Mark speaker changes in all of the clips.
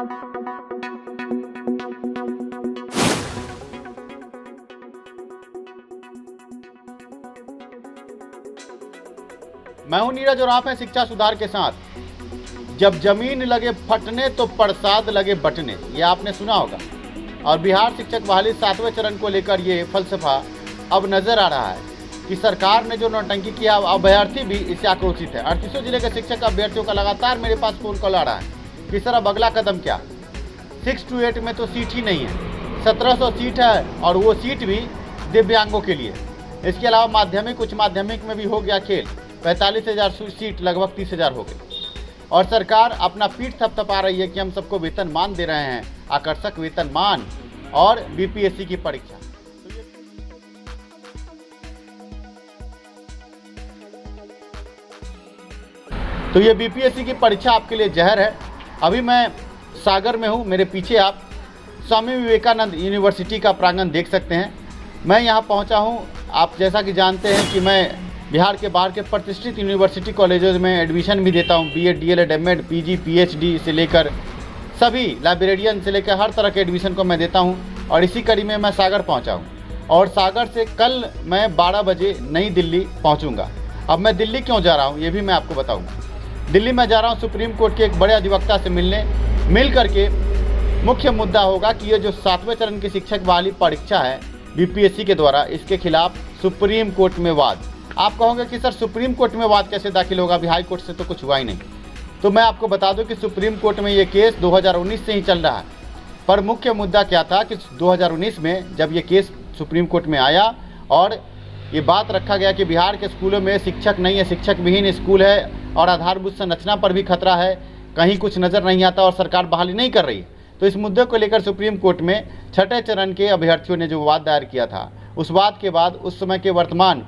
Speaker 1: मैं हूं नीरज और आप हैं शिक्षा सुधार के साथ। जब जमीन लगे फटने तो प्रसाद लगे बटने, ये आपने सुना होगा। और बिहार शिक्षक बहाली 7वें चरण को लेकर ये फलसफा अब नजर आ रहा है कि सरकार ने जो नौटंकी किया, अभ्यर्थी भी इससे आक्रोशित है। 38 जिले के शिक्षक अभ्यर्थियों का लगातार मेरे पास फोन कॉल आ रहा है कि सर अब अगला कदम क्या। 6 to 8 में तो सीट ही नहीं है, 1700 सीट है और वो सीट भी दिव्यांगों के लिए। इसके अलावा माध्यमिक उच्च माध्यमिक में भी हो गया खेल, 45,000 सीट लगभग 30,000 हो गई। और सरकार अपना पीठ थपथपा रही है कि हम सबको वेतनमान दे रहे हैं, आकर्षक वेतनमान और बीपीएससी की परीक्षा। तो ये बीपीएससी की परीक्षा आपके लिए जहर है। अभी मैं सागर में हूँ, मेरे पीछे आप स्वामी विवेकानंद यूनिवर्सिटी का प्रांगण देख सकते हैं। मैं यहाँ पहुँचा हूँ। आप जैसा कि जानते हैं कि मैं बिहार के बाहर के प्रतिष्ठित यूनिवर्सिटी कॉलेजेस में एडमिशन भी देता हूँ। B Ed, D El Ed, M Ed, PG, PhD से लेकर सभी लाइब्रेरियन से लेकर हर तरह के एडमिशन को मैं देता हूँ। और इसी कड़ी में मैं सागर पहुँचा हूँ और सागर से कल मैं 12 बजे नई दिल्ली पहुँचूँगा। अब मैं दिल्ली क्यों जा रहा हूँ ये भी मैं आपको बताऊँगा। दिल्ली में जा रहा हूँ सुप्रीम कोर्ट के एक बड़े अधिवक्ता से मिल करके मुख्य मुद्दा होगा कि ये जो 7वें चरण की शिक्षक बहाली परीक्षा है बीपीएससी के द्वारा, इसके खिलाफ सुप्रीम कोर्ट में वाद। आप कहोगे कि सर सुप्रीम कोर्ट में वाद कैसे दाखिल होगा, अभी हाई कोर्ट से तो कुछ हुआ ही नहीं। तो मैं आपको बता दूं कि सुप्रीम कोर्ट में ये केस 2019 से ही चल रहा है। पर मुख्य मुद्दा क्या था कि 2019 में जब ये केस सुप्रीम कोर्ट में आया और ये बात रखा गया कि बिहार के स्कूलों में शिक्षक नहीं है, शिक्षक विहीन स्कूल है और आधारभूत संरचना पर भी खतरा है, कहीं कुछ नज़र नहीं आता और सरकार बहाली नहीं कर रही। तो इस मुद्दे को लेकर सुप्रीम कोर्ट में 6ठे चरण के अभ्यर्थियों ने जो वाद दायर किया था, उस वाद के बाद उस समय के वर्तमान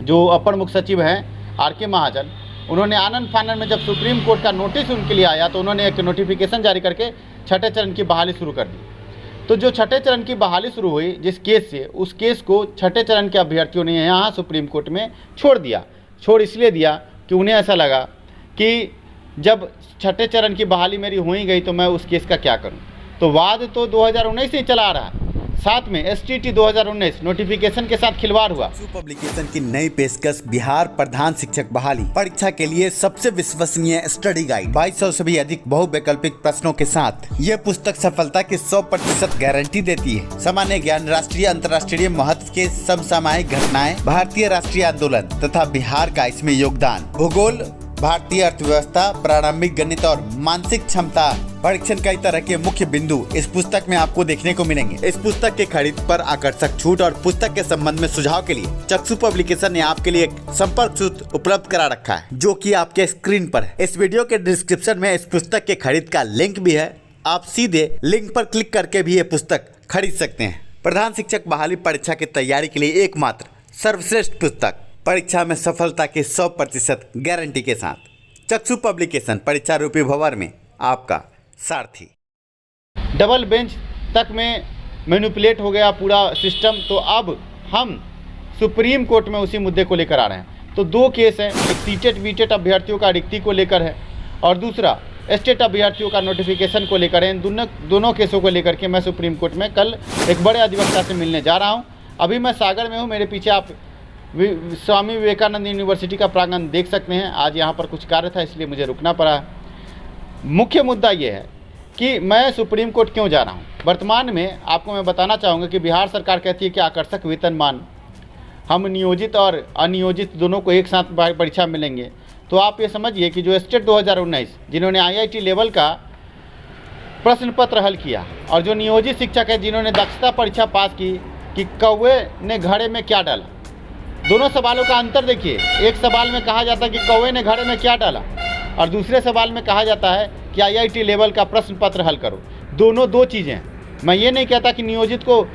Speaker 1: जो अपर मुख्य सचिव हैं आर.के. महाजन, उन्होंने आनंद फानन में जब सुप्रीम कोर्ट का नोटिस उनके लिए आया तो उन्होंने एक नोटिफिकेशन जारी करके 6ठे चरण की बहाली शुरू कर दी। तो जो 6ठे चरण की बहाली शुरू हुई जिस केस से, उस केस को 6ठे चरण के अभ्यर्थियों ने यहाँ सुप्रीम कोर्ट में छोड़ दिया। छोड़ इसलिए दिया कि उन्हें ऐसा लगा कि जब 6ठे चरण की बहाली मेरी हो ही गई तो मैं उस केस का क्या करूं। तो वाद तो 2019 से ही चला आ रहा है। साथ में एसटीटी 2019 नोटिफिकेशन के साथ खिलवाड़ हुआ।
Speaker 2: पब्लिकेशन की नई पेशकश बिहार प्रधान शिक्षक बहाली परीक्षा के लिए सबसे विश्वसनीय स्टडी गाइड 2200 से भी अधिक बहुवैकल्पिक प्रश्नों के साथ ये पुस्तक सफलता की 100% गारंटी देती है। सामान्य ज्ञान, राष्ट्रीय अंतर्राष्ट्रीय महत्व के समसामयिक घटनाएं, भारतीय राष्ट्रीय आंदोलन तथा बिहार का इसमें योगदान, भूगोल, भारतीय अर्थव्यवस्था, प्रारंभिक गणित और मानसिक क्षमता परीक्षण कई तरह के मुख्य बिंदु इस पुस्तक में आपको देखने को मिलेंगे। इस पुस्तक के खरीद पर आकर्षक छूट और पुस्तक के संबंध में सुझाव के लिए चक्षु पब्लिकेशन ने आपके लिए एक संपर्क सूत्र उपलब्ध करा रखा है जो कि आपके स्क्रीन पर है। इस वीडियो के डिस्क्रिप्शन में इस पुस्तक के खरीद का लिंक भी है। आप सीधे लिंक पर क्लिक करके भी ये पुस्तक खरीद सकते हैं। प्रधान शिक्षक बहाली परीक्षा की तैयारी के लिए एकमात्र सर्वश्रेष्ठ पुस्तक, परीक्षा में सफलता की 100% गारंटी के साथ। चक्षु पब्लिकेशन, परीक्षा रूपी भंवर में आपका सारथी।
Speaker 1: डबल बेंच तक में मैनिपुलेट हो गया पूरा सिस्टम। तो अब हम सुप्रीम कोर्ट में उसी मुद्दे को लेकर आ रहे हैं। तो 2 केस हैं, एक सीटेट बीटेट अभ्यर्थियों का रिक्ति को लेकर है और दूसरा एस्टेट अभ्यर्थियों का नोटिफिकेशन को लेकर है। इन दोनों केसों को लेकर के मैं सुप्रीम कोर्ट में कल एक बड़े अधिवक्ता से मिलने जा रहा हूँ। अभी मैं सागर में हूँ, मेरे पीछे आप स्वामी विवेकानंद यूनिवर्सिटी का प्रांगण देख सकते हैं। आज यहाँ पर कुछ कार्य था इसलिए मुझे रुकना पड़ा। मुख्य मुद्दा ये है कि मैं सुप्रीम कोर्ट क्यों जा रहा हूँ। वर्तमान में आपको मैं बताना चाहूँगा कि बिहार सरकार कहती है कि आकर्षक वेतनमान, हम नियोजित और अनियोजित दोनों को एक साथ परीक्षा मिलेंगे। तो आप ये समझिए कि जो स्टेट 2019 जिन्होंने IIT लेवल का प्रश्न पत्र हल किया और जो नियोजित शिक्षक है जिन्होंने दक्षता परीक्षा पास की कि कौवे ने घड़े में क्या डाला, दोनों सवालों का अंतर देखिए। एक सवाल में कहा जाता है कि कौवे ने घड़े में क्या डाला और दूसरे सवाल में कहा जाता है कि IIT लेवल का प्रश्न पत्र हल करो। दोनों 2 चीज़ें हैं। मैं ये नहीं कहता कि नियोजित को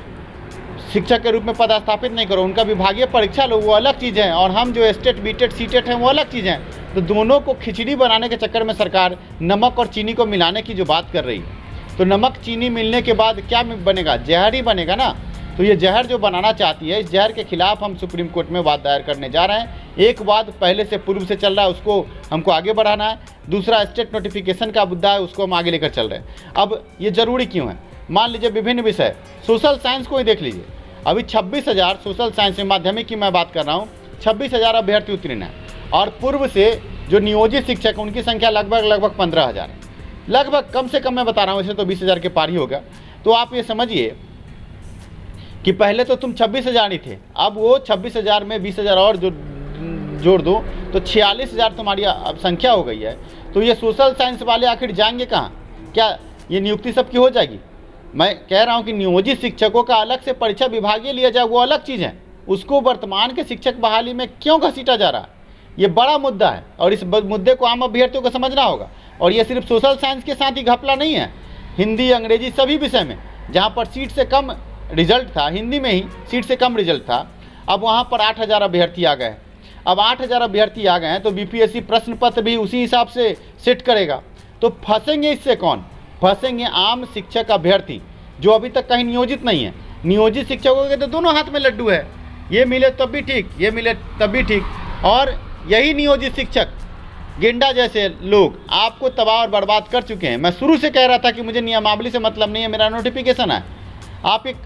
Speaker 1: शिक्षक के रूप में पदस्थापित नहीं करो, उनका विभागीय परीक्षा लो, वो अलग चीज़ है, और हम जो एस्टेट बीटेट सीटेट हैं वो अलग चीज़ हैं। तो दोनों को खिचड़ी बनाने के चक्कर में सरकार नमक और चीनी को मिलाने की जो बात कर रही है, तो नमक चीनी मिलने के बाद क्या बनेगा, जहर ही बनेगा ना। तो ये जहर जो बनाना चाहती है, इस जहर के खिलाफ हम सुप्रीम कोर्ट में वाद दायर करने जा रहे हैं। एक वाद पहले से पूर्व से चल रहा है, उसको हमको आगे बढ़ाना है। दूसरा स्टेट नोटिफिकेशन का मुद्दा है, उसको हम आगे लेकर चल रहे हैं। अब ये ज़रूरी क्यों है? मान लीजिए विभिन्न विषय, सोशल साइंस को ही देख लीजिए, अभी 26,000 सोशल साइंस में माध्यमिक की मैं बात कर रहा हूँ, 26,000 अभ्यर्थी उत्तीर्ण हैं और पूर्व से जो नियोजित शिक्षक उनकी संख्या लगभग 15,000 है। लगभग कम से कम मैं बता रहा हूँ, इसे तो 20,000 के पार ही होगा। तो आप ये समझिए कि पहले तो तुम 26,000 ही थे, अब वो 26,000 में 20,000 और जो जोड़ दो तो 46,000 तुम्हारी अब संख्या हो गई है। तो ये सोशल साइंस वाले आखिर जाएंगे कहाँ? क्या ये नियुक्ति सबकी हो जाएगी? मैं कह रहा हूँ कि नियोजित शिक्षकों का अलग से परीक्षा विभागीय लिया जाए, वो अलग चीज़ है। उसको वर्तमान के शिक्षक बहाली में क्यों घसीटा जा रहा है? ये बड़ा मुद्दा है और इस मुद्दे को आम अभ्यर्थियों को समझना होगा। और ये सिर्फ सोशल साइंस के साथ ही घपला नहीं है, हिंदी अंग्रेजी सभी विषय में जहाँ पर सीट से कम रिजल्ट था, हिंदी में ही सीट से कम रिजल्ट था, अब वहाँ पर 8,000 अभ्यर्थी आ गए। अब 8,000 अभ्यर्थी आ गए हैं तो बीपीएससी प्रश्न पत्र भी उसी हिसाब से सेट करेगा। तो फंसेंगे इससे कौन? फंसेंगे आम शिक्षक अभ्यर्थी जो अभी तक कहीं नियोजित नहीं है। नियोजित शिक्षकों के तो दोनों हाथ में लड्डू है, ये मिले तब भी ठीक, ये मिले तब भी ठीक। और यही नियोजित शिक्षक गेंडा जैसे लोग आपको तबाह और बर्बाद कर चुके हैं। मैं शुरू से कह रहा था कि मुझे नियमावली से मतलब नहीं है, मेरा नोटिफिकेशन है। आप एक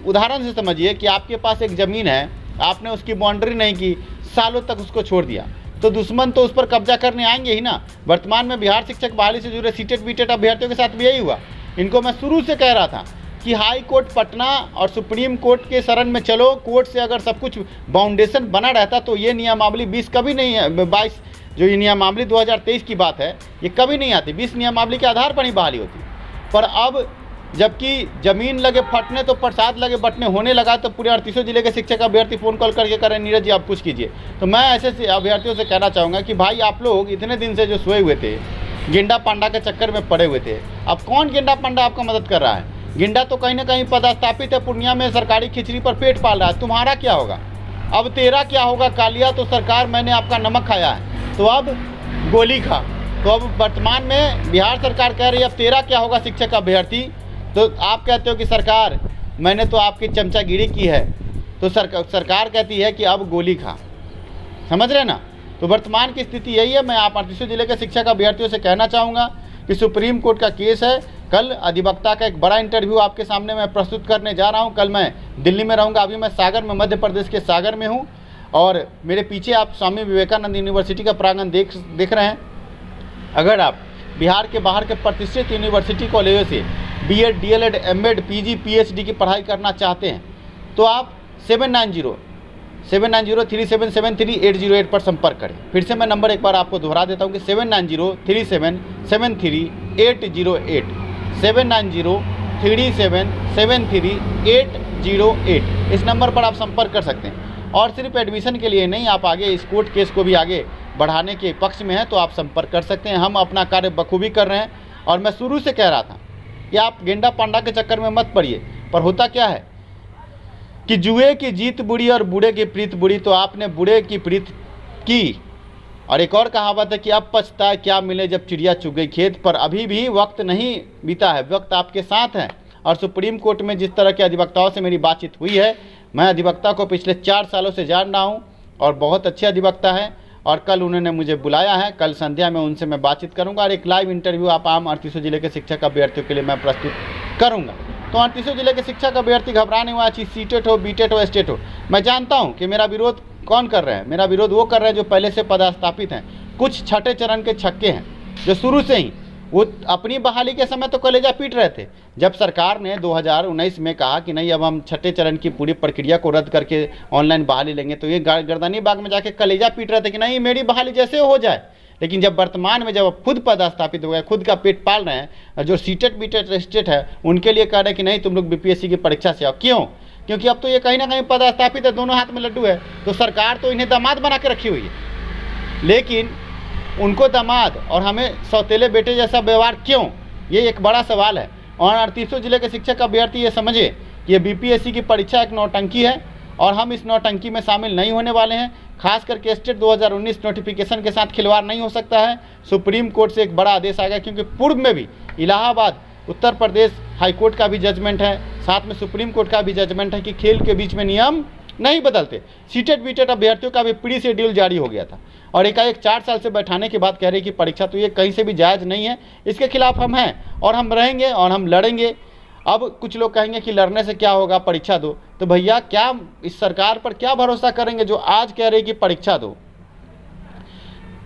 Speaker 1: उदाहरण से समझिए कि आपके पास एक ज़मीन है, आपने उसकी बाउंड्री नहीं की, सालों तक उसको छोड़ दिया, तो दुश्मन तो उस पर कब्जा करने आएंगे ही ना। वर्तमान में बिहार शिक्षक बहाली से जुड़े सीटेट बीटेट अभ्यर्थियों के साथ भी यही हुआ। इनको मैं शुरू से कह रहा था कि हाई कोर्ट पटना और सुप्रीम कोर्ट के शरण में चलो, कोर्ट से अगर सब कुछ बाउंडेशन बना रहता तो ये नियमावली 20 कभी नहीं है, 22 जो ये नियमावली 2023 की बात है, ये कभी नहीं आती। 20 नियमावली के आधार पर ही बहाली होती। पर अब जबकि ज़मीन लगे फटने तो प्रसाद लगे बटने होने लगा, तो पूरे 38 जिले के शिक्षक अभ्यर्थी फ़ोन कॉल करके करें नीरज जी आप कुछ कीजिए। तो मैं ऐसे अभ्यर्थियों से कहना चाहूँगा कि भाई आप लोग इतने दिन से जो सोए हुए थे, गेंडा पांडा के चक्कर में पड़े हुए थे, अब कौन गेंडा पांडा आपका मदद कर रहा है? गेंडा तो कहीं ना कहीं पदस्थापित है, पूर्णिया में सरकारी खिचड़ी पर पेट पाल रहा है। तुम्हारा क्या होगा? अब तेरा क्या होगा? कालिया तो सरकार मैंने आपका नमक खाया है, तो अब गोली खा। तो अब वर्तमान में बिहार सरकार कह रही है अब तेरा क्या होगा शिक्षक अभ्यर्थी, तो आप कहते हो कि सरकार मैंने तो आपकी चमचागिरी की है, तो सरकार कहती है कि अब गोली खा। समझ रहे ना? तो वर्तमान की स्थिति यही है। मैं आप 38 जिले के शिक्षक अभ्यर्थियों से कहना चाहूँगा कि सुप्रीम कोर्ट का केस है। कल अधिवक्ता का एक बड़ा इंटरव्यू आपके सामने मैं प्रस्तुत करने जा रहा हूँ। कल मैं दिल्ली में रहूँगा, अभी मैं सागर में, मध्य प्रदेश के सागर में हूँ, और मेरे पीछे आप स्वामी विवेकानंद यूनिवर्सिटी का प्रांगण देख रहे हैं। अगर आप बिहार के बाहर के प्रतिष्ठित यूनिवर्सिटी कॉलेजों से B Ed, D El Ed, M Ed, PG, PhD की पढ़ाई करना चाहते हैं तो आप 790-3773808 पर संपर्क करें। फिर से मैं नंबर एक बार आपको दोहरा देता हूँ कि 790-3773-808, 790-3773-808, इस नंबर पर आप संपर्क कर सकते हैं। और सिर्फ एडमिशन के लिए नहीं, आप आगे इस कोर्ट केस को भी आगे बढ़ाने के पक्ष में हैं तो आप संपर्क कर सकते हैं। हम अपना कार्य बखूबी कर रहे हैं। और मैं शुरू से कह रहा था कि आप गेंडा पांडा के चक्कर में मत पड़िए। पर होता क्या है कि जुए की जीत बुरी और बूढ़े की प्रीत बुरी, तो आपने बूढ़े की प्रीत की। और एक और कहावत है कि अब पछताए क्या मिले जब चिड़िया चुग गई खेत। पर अभी भी वक्त नहीं बीता है, वक्त आपके साथ है। और सुप्रीम कोर्ट में जिस तरह के अधिवक्ताओं से मेरी बातचीत हुई है, मैं अधिवक्ता को पिछले 4 सालों से जान रहा हूँ और बहुत अच्छे अधिवक्ता हैं। और कल उन्होंने मुझे बुलाया है, कल संध्या में उनसे मैं बातचीत करूंगा और एक लाइव इंटरव्यू आप आम 38 जिले के शिक्षक अभ्यर्थियों के लिए मैं प्रस्तुत करूंगा। तो 38 जिले के शिक्षक अभ्यर्थी घबराने हुआ, चाहे सीटेट हो, बीटेट हो, स्टेट हो। मैं जानता हूं कि मेरा विरोध कौन कर रहे हैं। मेरा विरोध वो कर रहे हैं जो पहले से पदस्थापित हैं। कुछ छठे चरण के छक्के हैं जो शुरू से ही वो अपनी बहाली के समय तो कलेजा पीट रहे थे। जब सरकार ने 2019 में कहा कि नहीं अब हम छठे चरण की पूरी प्रक्रिया को रद्द करके ऑनलाइन बहाली लेंगे, तो ये गर्दनी बाग में जाके कलेजा पीट रहे थे कि नहीं मेरी बहाली जैसे हो जाए। लेकिन जब वर्तमान में जब खुद पदस्थापित हो गए, खुद का पेट पाल रहे हैं, जो सीटेट बीटेट स्टेट है उनके लिए कह रहे हैं कि नहीं तुम लोग बीपीएससी की परीक्षा से आओ। क्यों? क्योंकि अब तो ये कहीं ना कहीं पदस्थापित है, दोनों हाथ में लड्डू है। तो सरकार तो इन्हें दामाद बना के रखी हुई है, लेकिन उनको दामाद और हमें सौतेले बेटे जैसा व्यवहार क्यों? ये एक बड़ा सवाल है। और 38 जिले के शिक्षक अभ्यर्थी ये समझे कि ये बीपीएससी की परीक्षा एक नौटंकी है और हम इस नौटंकी में शामिल नहीं होने वाले हैं। खास करके स्टेट 2019 नोटिफिकेशन के साथ खिलवाड़ नहीं हो सकता है। सुप्रीम कोर्ट से एक बड़ा आदेश आ गया, क्योंकि पूर्व में भी इलाहाबाद उत्तर प्रदेश हाई कोर्ट का भी जजमेंट है, साथ में सुप्रीम कोर्ट का भी जजमेंट है कि खेल के बीच में नियम नहीं बदलते। सीटेट बीटेट अभ्यर्थियों का भी प्री शेड्यूल जारी हो गया था और एकाएक 4 साल से बैठाने के बाद कह रहे कि परीक्षा तो ये कहीं से भी जायज़ नहीं है, इसके खिलाफ हम हैं और हम रहेंगे और हम लड़ेंगे। अब कुछ लोग कहेंगे कि लड़ने से क्या होगा, परीक्षा दो। तो भैया क्या इस सरकार पर क्या भरोसा करेंगे जो आज कह रही कि परीक्षा दो,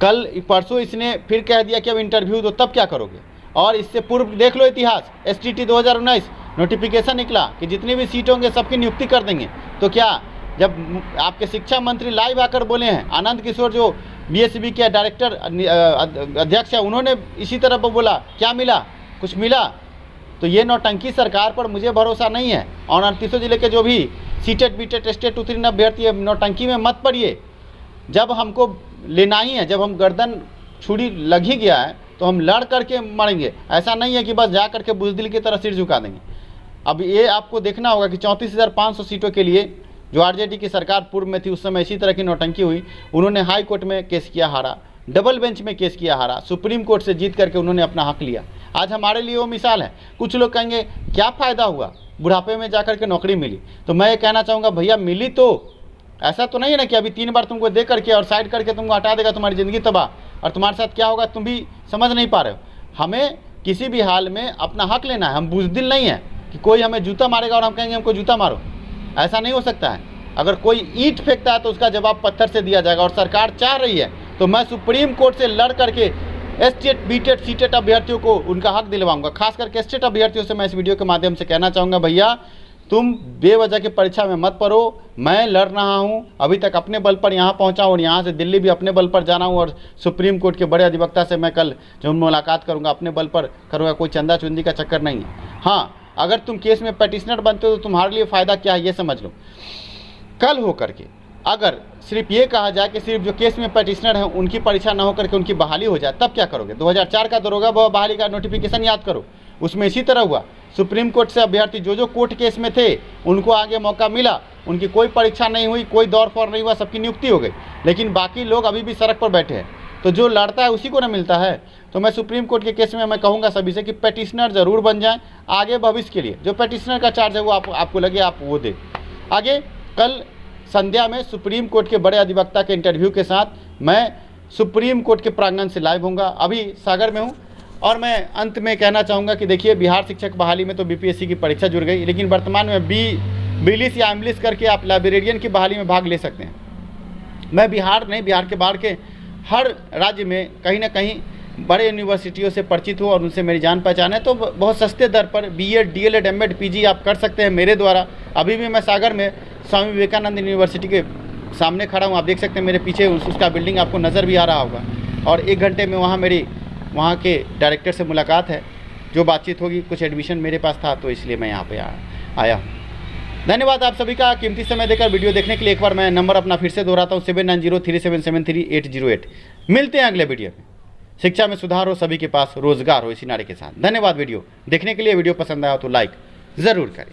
Speaker 1: कल परसों इसने फिर कह दिया कि अब इंटरव्यू दो, तब क्या करोगे? और इससे पूर्व देख लो इतिहास, STT 2019 नोटिफिकेशन निकला कि जितनी भी सीट होंगे सबकी नियुक्ति कर देंगे। तो क्या जब आपके शिक्षा मंत्री लाइव आकर बोले हैं, आनंद किशोर जो BSB के डायरेक्टर अध्यक्ष है, उन्होंने इसी तरह पर बोला, क्या मिला? कुछ मिला? तो ये नौटंकी सरकार पर मुझे भरोसा नहीं है। और 38 जिले के जो भी सीटेट बीटेट स्टेट उत्तीर्ण अभ्यर्थी नौटंकी में मत पड़िए। जब हमको लेना ही है, जब हम गर्दन छुरी लग ही गया है तो हम लड़ करके मरेंगे। ऐसा नहीं है कि बस जा करके बुज़दिल की तरह सिर झुका देंगे। अब ये आपको देखना होगा कि 34,500 सीटों के लिए जो RJD की सरकार पूर्व में थी उस समय इसी तरह की नौटंकी हुई। उन्होंने हाई कोर्ट में केस किया, हारा, डबल बेंच में केस किया, हारा, सुप्रीम कोर्ट से जीत करके उन्होंने अपना हक लिया। आज हमारे लिए वो मिसाल है। कुछ लोग कहेंगे क्या फ़ायदा हुआ, बुढ़ापे में जाकर के नौकरी मिली। तो मैं ये कहना चाहूँगा भैया, मिली तो ऐसा तो नहीं है ना कि अभी 3 बार तुमको दे करके और साइड करके तुमको हटा देगा, तुम्हारी ज़िंदगी तबाह। और तुम्हारे साथ क्या होगा तुम भी समझ नहीं पा रहे हो। हमें किसी भी हाल में अपना हक लेना है। हम बुज़दिल नहीं है कि कोई हमें जूता मारेगा और हम कहेंगे हमको जूता मारो, ऐसा नहीं हो सकता है। अगर कोई ईंट फेंकता है तो उसका जवाब पत्थर से दिया जाएगा। और सरकार चाह रही है तो मैं सुप्रीम कोर्ट से लड़ करके स्टेट बीटेट सीटेट अभ्यर्थियों को उनका हक दिलवाऊंगा। खास करके स्टेट अभ्यर्थियों से मैं इस वीडियो के माध्यम से कहना चाहूँगा, भैया तुम बेवजह की परीक्षा में मत पढ़ो। मैं लड़ रहा हूँ, अभी तक अपने बल पर यहाँ पहुँचा हूँ और यहाँ से दिल्ली भी अपने बल पर जाना हूँ। और सुप्रीम कोर्ट के बड़े अधिवक्ता से मैं कल जो मुलाकात करूँगा अपने बल पर करूँगा, कोई चंदा चुंदी का चक्कर नहीं है। हाँ, अगर तुम केस में पेटिशनर बनते हो तो तुम्हारे लिए फ़ायदा क्या है ये समझ लो। कल हो करके अगर सिर्फ ये कहा जाए कि सिर्फ जो केस में पेटिशनर हैं उनकी परीक्षा ना हो करके उनकी बहाली हो जाए, तब क्या करोगे? 2004 का दरोगा बहाली का नोटिफिकेशन याद करो, उसमें इसी तरह हुआ। सुप्रीम कोर्ट से अभ्यर्थी जो कोर्ट केस में थे उनको आगे मौका मिला, उनकी कोई परीक्षा नहीं हुई, कोई दौर फौर नहीं हुआ, सबकी नियुक्ति हो गई। लेकिन बाकी लोग अभी भी सड़क पर बैठे हैं। तो जो लड़ता है उसी को ना मिलता है। तो मैं सुप्रीम कोर्ट के केस में मैं कहूँगा सभी से कि पेटिशनर ज़रूर बन जाएँ आगे भविष्य के लिए। जो पेटिशनर का चार्ज है वो आपको लगे आप वो दे। आगे कल संध्या में सुप्रीम कोर्ट के बड़े अधिवक्ता के इंटरव्यू के साथ मैं सुप्रीम कोर्ट के प्रांगण से लाइव होऊंगा। अभी सागर में हूँ। और मैं अंत में कहना चाहूँगा कि देखिए, बिहार शिक्षक बहाली में तो BPSC की परीक्षा जुड़ गई, लेकिन वर्तमान में बिलिस या एमलिस करके आप लाइब्रेरियन की बहाली में भाग ले सकते हैं। मैं बिहार नहीं, बिहार के बाहर के हर राज्य में कहीं ना कहीं बड़े यूनिवर्सिटियों से परिचित हो और उनसे मेरी जान पहचान है। तो बहुत सस्ते दर पर BEd DLEd MAd PG आप कर सकते हैं मेरे द्वारा। अभी भी मैं सागर में स्वामी विवेकानंद यूनिवर्सिटी के सामने खड़ा हूँ। आप देख सकते हैं मेरे पीछे उसका बिल्डिंग आपको नज़र भी आ रहा होगा। और 1 घंटे में वहाँ के डायरेक्टर से मुलाकात है, जो बातचीत होगी। कुछ एडमिशन मेरे पास था तो इसलिए मैं यहाँ पे आया हूँ। धन्यवाद आप सभी का कीमती समय देकर वीडियो देखने के लिए। एक बार मैं नंबर अपना फिर से दोहराता हूँ, 7903773808। मिलते हैं अगले वीडियो में। शिक्षा में सुधार हो, सभी के पास रोजगार हो, इसी नारे के साथ। धन्यवाद वीडियो देखने के लिए। वीडियो पसंद आया तो लाइक ज़रूर करें।